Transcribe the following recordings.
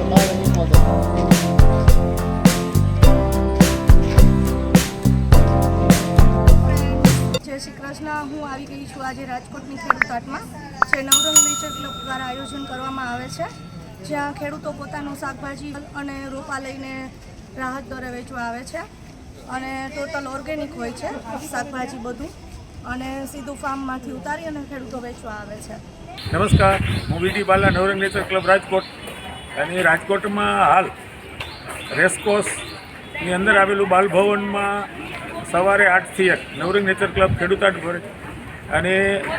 શ્રી કૃષ્ણ, હું આવી ગઈ છું આજે રાજકોટની ખેડૂત હાટમાં જે નવરંગ નેચર ક્લબ દ્વારા આયોજન કરવામાં આવે છે, જ્યાં ખેડૂતો પોતાનું શાકભાજી અને રોપા લઈને રાહત દરે વેચવા આવે છે અને ટોટલ ઓર્ગેનિક હોય છે શાકભાજી બધું, અને સીધું ફાર્મમાંથી ઉતારી અને ખેડૂતો વેચવા આવે છે. નમસ્કાર, હું વીડી બાલા, નવરંગ નેચર ક્લબ રાજકોટ. અને રાજકોટમાં હાલ રેસકોર્સની અંદર આવેલું બાલભવનમાં સવારે 8 થી 1 નવરંગ નેચર ક્લબ ખેડૂત હાટ ભરે. અને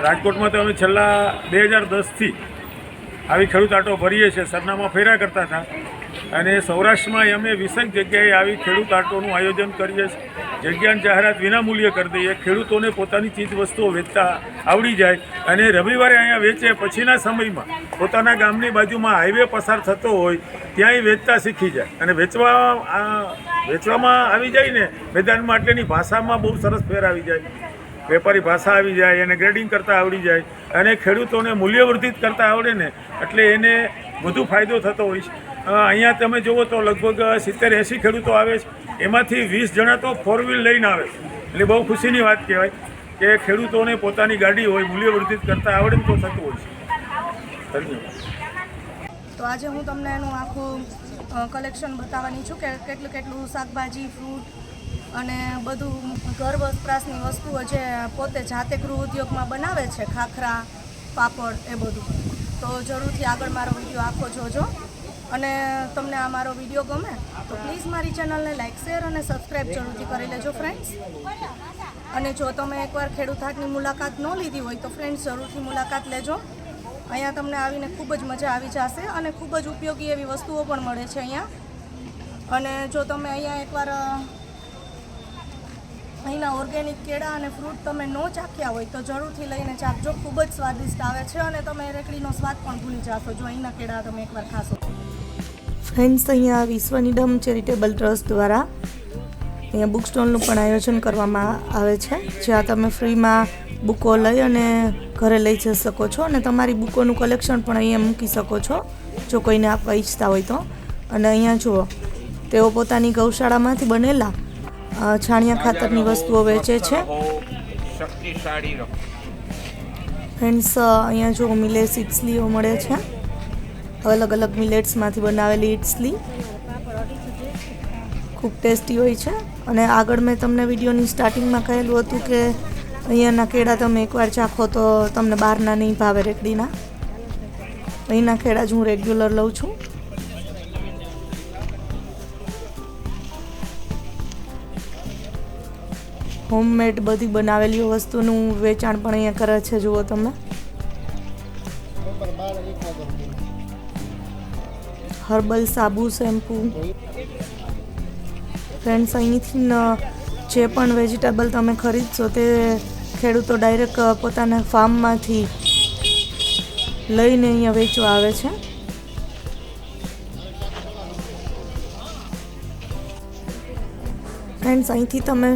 રાજકોટમાં તો અમે છેલ્લા 2010થી આવી ખેડૂત હાટો ભરીએ છીએ, સરનામા ફેરા કરતા હતા. અને સૌરાષ્ટ્રમાં અમે 20 જગ્યાએ આવી ખેડૂત હાટોનું આયોજન કરીએ છીએ. જગ્યાની જાહેરાત વિનામૂલ્યે કરી દઈએ, ખેડૂતોને પોતાની ચીજ વસ્તુઓ વેચતા આવડી જાય અને રવિવારે અહીંયા વેચે. પછીના સમયમાં પોતાના ગામની બાજુમાં હાઈવે પસાર થતો હોય ત્યાંય વેચતા શીખી જાય અને વેચવામાં આવી જાય ને મેદાનમાં, એટલેની ભાષામાં બહુ સરસ ફેર આવી જાય, વેપારી ભાષા આવી જાય, એને ગ્રેડિંગ કરતાં આવડી જાય અને ખેડૂતોને મૂલ્યવર્ધિત કરતાં આવડે ને એટલે એને વધુ ફાયદો થતો હોય છે. અહીંયા તમે જુઓ તો લગભગ 70-80 ખેડૂતો આવે છે, એમાંથી 20 જણા તો 4 વ્હીલ લઈને આવે છે. એટલે બહુ ખુશીની વાત કહેવાય કે ખેડૂતોને પોતાની ગાડી હોય મૂલ્યવર્ધિત કરતાં આવડે ને તો થતું હોય છે. ધન્યવાદ. તો આજે હું તમને એનું આખું કલેક્શન બતાવવાની છું કે કેટલું શાકભાજી, ફ્રૂટ અને બધું ઘર વપરાશની વસ્તુઓ જે પોતે જાતે ગૃહ ઉદ્યોગમાં બનાવે છે, ખાખરા, પાપડ, એ બધું. તો જરૂરથી આગળ મારો વિડીયો આખો જોજો અને તમને આ મારો વિડીયો ગમે તો પ્લીઝ મારી ચેનલને લાઇક, શેર અને સબસ્ક્રાઈબ જરૂરથી કરી લેજો ફ્રેન્ડ્સ. અને જો તમે એકવાર ખેડૂત હાટની મુલાકાત ન લીધી હોય તો ફ્રેન્ડ્સ જરૂરથી મુલાકાત લેજો. અહીંયા તમને આવીને ખૂબ જ મજા આવી જશે અને ખૂબ જ ઉપયોગી એવી વસ્તુઓ પણ મળે છે અહીંયા. અને જો તમે અહીંયા એકવાર અહીંના ઓર્ગેનિક કેળા અને ફ્રૂટ તમે ન ચાખ્યા હોય તો જરૂરથી લઈને ચાખજો, ખૂબ જ સ્વાદિષ્ટ આવે છે અને તમે રેકડીનો સ્વાદ પણ ભૂલી જશો જો અહીંના કેળા તમે એકવાર ખાશો. ફ્રેન્ડ્સ, અહીંયા વિશ્વનિડમ ચેરિટેબલ ટ્રસ્ટ દ્વારા અહીંયા બુક સ્ટોલનું પણ આયોજન કરવામાં આવે છે, જ્યાં તમે ફ્રીમાં બુકો લઈ અને ઘરે લઈ જઈ શકો છો અને તમારી બુકોનું કલેક્શન પણ અહીંયા મૂકી શકો છો જો કોઈને આપવા ઈચ્છતા હોય તો. અને અહીંયા જુઓ, તેઓ પોતાની ગૌશાળામાંથી બનેલા છાણિયા ખાતરની વસ્તુઓ વેચે છે. ફ્રેન્ડ્સ, અહીંયા જો મિલેટ્સ ઇડલીઓ મળે છે, અલગ અલગ મિલેટ્સમાંથી બનાવેલી ઇડલી ખૂબ ટેસ્ટી હોય છે. અને આગળ મેં તમને વિડીયોની સ્ટાર્ટિંગમાં કહેલું હતું કે અહીંયાના કેળા તમે એકવાર ચાખો તો તમને બહારના નહીં ભાવે રેકડીના. અહીંના કેળા જ હું રેગ્યુલર લઉં છું. હોમમેડ બધી બનાવેલી વસ્તુનું વેચાણ પણ અહીંયા કરે છે, જુઓ તમે. હર્બલ સાબુ, શેમ્પૂ. ફ્રેન્ડ્સ, અહીંથી જે પણ વેજીટેબલ તમે ખરીદશો તે ખેડૂતો ડાયરેક્ટ પોતાના ફાર્મમાંથી લઈને અહીંયા વેચવા આવે છે. ફ્રેન્ડ્સ, અહીંથી તમે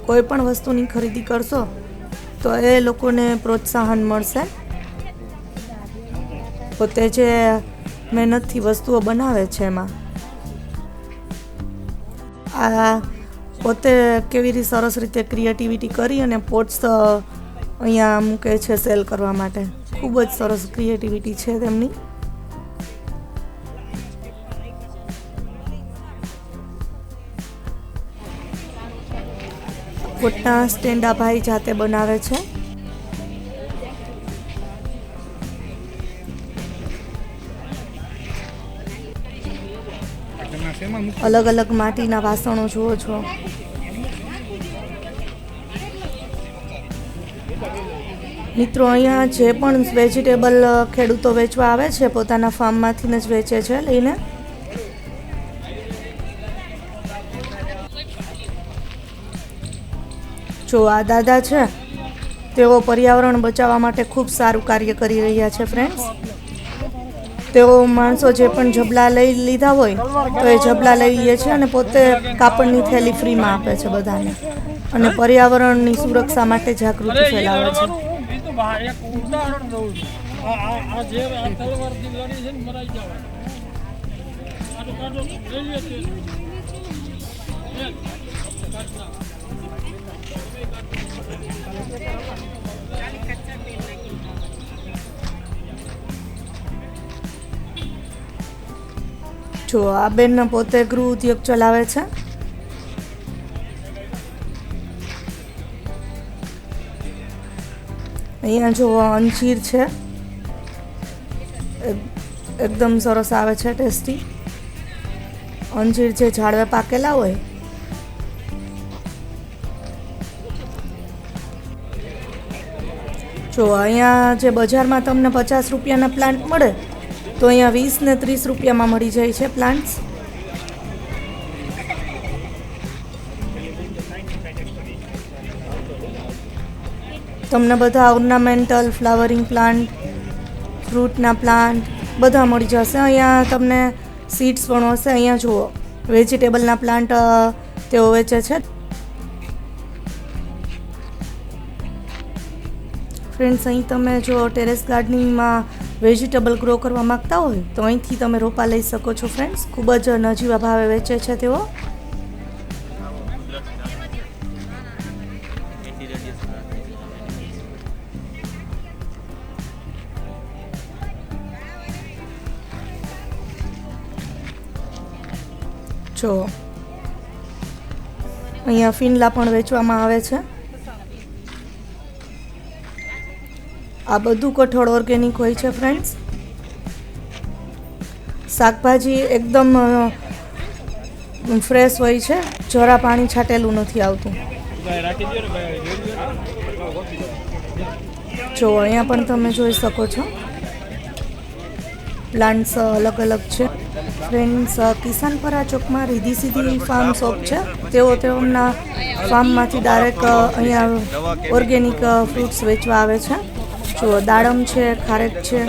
કોઈ પણ વસ્તુની ખરીદી કરશો તો એ લોકોને પ્રોત્સાહન મળશે. પોતે જે મહેનતથી વસ્તુઓ બનાવે છે એમાં આ પોતે કેવી રીતે સરસ રીતે ક્રિએટિવિટી કરી અને પોટ્સ અહીંયા મૂકે છે સેલ કરવા માટે. ખૂબ જ સરસ ક્રિએટિવિટી છે તેમની. પોટના સ્ટેન્ડા ભાઈ જાતે બનાવે છે. અલગ અલગ માટીના વાસણો જુઓ છો. મિત્રો, અહીંયા જે પણ વેજીટેબલ ખેડૂતો વેચવા આવે છે પોતાના ફાર્મમાંથી જ વેચે છે લઈને. જો આ દાદા છે તેઓ પર્યાવરણ બચાવવા માટે ખૂબ સારું કાર્ય કરી રહ્યા છે. ફ્રેન્ડ્સ, તેઓ માણસો જે પણ જબલા લઈ લીધા હોય તો એ જબલા લઈ લે છે અને પોતે કાપડની થેલી ફ્રીમાં આપે છે બધાને અને પર્યાવરણની સુરક્ષા માટે જાગૃતિ ફેલાવે છે. જો આ બેન પોતે ગૃહ ઉદ્યોગ ચલાવે છે. અહીંયા જો અંજીર છે, એકદમ સરસ આવે છે, ટેસ્ટી અંજીર જે ઝાડવે પાકેલા હોય. જો અહીંયા જે બજારમાં તમને 50 રૂપિયાના પ્લાન્ટ મળે તો અહીંયા 20 ને 30 રૂપિયામાં મળી જાય છે પ્લાન્ટ્સ. તમને બધા ઓર્નામેન્ટલ ફ્લાવરિંગ પ્લાન્ટ, ફ્રૂટના પ્લાન્ટ બધા મળી જશે. અહીંયા તમને સીડ્સ પણ હશે. અહીંયા જુઓ વેજીટેબલના પ્લાન્ટ તેઓ વેચે છે. ફ્રેન્ડ્સ, અહીં તમે જો ટેરેસ ગાર્ડનિંગમાં વેજીટેબલ ગ્રો કરવા માગતા હોય તો અહીંથી તમે રોપા લઈ શકો છો. ફ્રેન્ડ્સ, ખૂબ જ નજીવા ભાવે વેચે છે તેઓ. જો અહીંયા ફિનલા પણ વેચવામાં આવે છે. આ બધું કઠોળ ઓર્ગેનિક હોય છે. ફ્રેન્ડ્સ, શાકભાજી એકદમ ફ્રેશ હોય છે, જરા પાણી છાંટેલું નથી આવતું. જો અહીંયા પણ તમે જોઈ શકો છો પ્લાન્ટ્સ અલગ અલગ છે. ફ્રેન્ડ્સ, કિસાનપરા ચોકમાં રીધી સીધી ફાર્મ શોપ છે. તેમના ફાર્મમાંથી ડાયરેક્ટ અહીંયા ઓર્ગેનિક ફ્રૂટ્સ વેચવા આવે છે. જો દાડમ છે, ખારેક છે.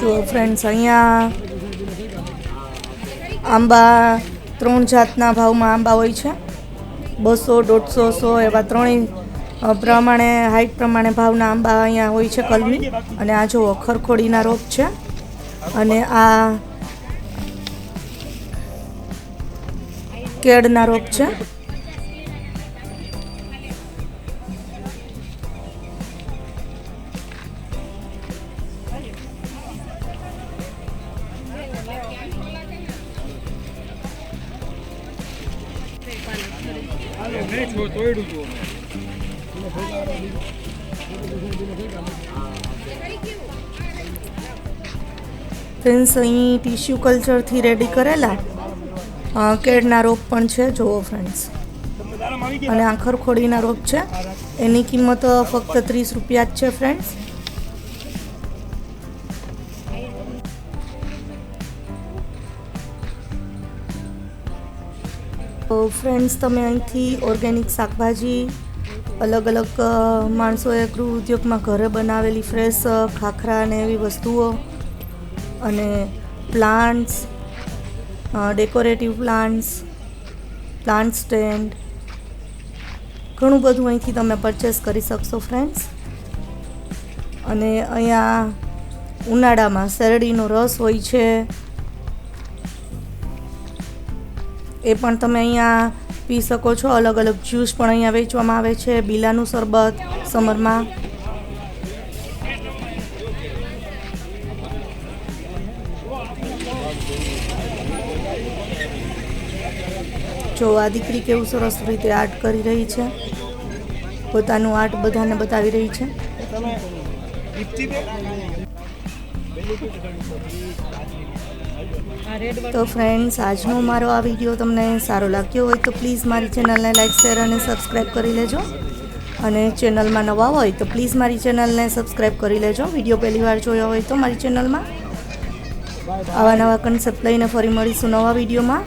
જો ફ્રેન્ડ્સ, અહીંયા આંબા 3 જાતના ભાવમાં આંબા હોય છે. 200, 150, 100 એવા ત્રણેય પ્રમાણે હાઈટ પ્રમાણે ભાવના આંબા અહીંયા હોય છે, કલમી. અને આ જુઓ ખરખોડીના રોપ છે. અને આ કેળના રોપ છે. ફ્રેન્ડ્સ, અહીં ટીશ્યુ કલ્ચરથી રેડી કરેલા કેળના રોપ પણ છે. જુઓ ફ્રેન્ડ્સ, અને આ ખરખોડીના રોપ છે. એની કિંમત ફક્ત 30 રૂપિયા જ છે. ફ્રેન્ડ્સ, તો ફ્રેન્ડ્સ, તમે અહીંથી ઓર્ગેનિક શાકભાજી, અલગ અલગ માણસોએ ગૃહ ઉદ્યોગમાં ઘરે બનાવેલી ફ્રેશ ખાખરા અને એવી વસ્તુઓ, અને plants, decorative plants, plant stand, ઘણું બધું અહીંથી તમે પરચેસ કરી શકશો. ફ્રેન્ડ્સ, અને અહીંયા ઉનાળામાં શેરડીનો રસ હોય છે, એ પણ તમે અહીંયા પી શકો છો. અલગ અલગ જ્યુસ પણ અહીંયા વેચવામાં આવે છે. બીલાનું શરબત સમરમાં. જો આ દીકરી કેવું સરસ રીતે આર્ટ કરી રહી છે, પોતાનું આર્ટ બધાને બતાવી રહી છે. તો ફ્રેન્ડ્સ, આજનો મારો આ વિડીયો તમને સારો લાગ્યો હોય તો પ્લીઝ મારી ચેનલને લાઈક, શેર અને સબસ્ક્રાઈબ કરી લેજો. અને ચેનલમાં નવા હોય તો પ્લીઝ મારી ચેનલને સબસ્ક્રાઈબ કરી લેજો. વિડીયો પહેલી વાર જોયો હોય તો મારી ચેનલમાં આવા નવા કન્સેપ્ટ લઈને ફરી મળીશું નવા વિડીયોમાં.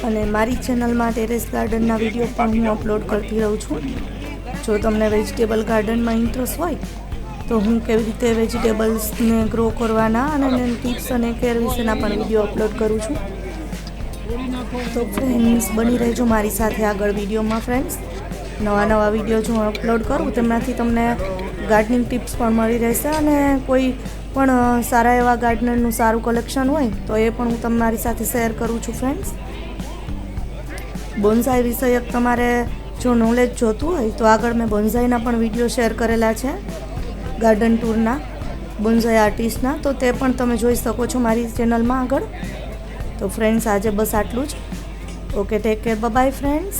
અને મારી ચેનલમાં ટેરેસ ગાર્ડનના વિડીયો પણ હું અપલોડ કરતી રહું છું. જો તમને વેજીટેબલ ગાર્ડનમાં ઇન્ટરેસ્ટ હોય તો હું કેવી રીતે વેજીટેબલ્સને ગ્રો કરવાના અને એની ટિપ્સ અને કેર વિશેના પણ વિડીયો અપલોડ કરું છું. તો ફ્રેન્ડ્સ બની રહેજો મારી સાથે આગળ વિડીયોમાં. ફ્રેન્ડ્સ નવા વિડીયો જો હું અપલોડ કરું તેમાંથી તમને ગાર્ડનિંગ ટિપ્સ પણ મળી રહેશે અને કોઈ પણ સારા એવા ગાર્ડનરનું સારું કલેક્શન હોય તો એ પણ હું તમારી સાથે શેર કરું છું. ફ્રેન્ડ્સ બોન્સાઈ વિષયક તમારે જો નોલેજ જોતું હોય તો આગળ મેં બોન્સાઈના પણ વિડીયો શેર કરેલા છે, ગાર્ડન ટૂરના, બોન્સાઈ આર્ટિસ્ટના, તો તે પણ તમે જોઈ શકો છો મારી ચેનલમાં આગળ. તો ફ્રેન્ડ્સ આજે બસ આટલું જ. Okay, take care, by friends.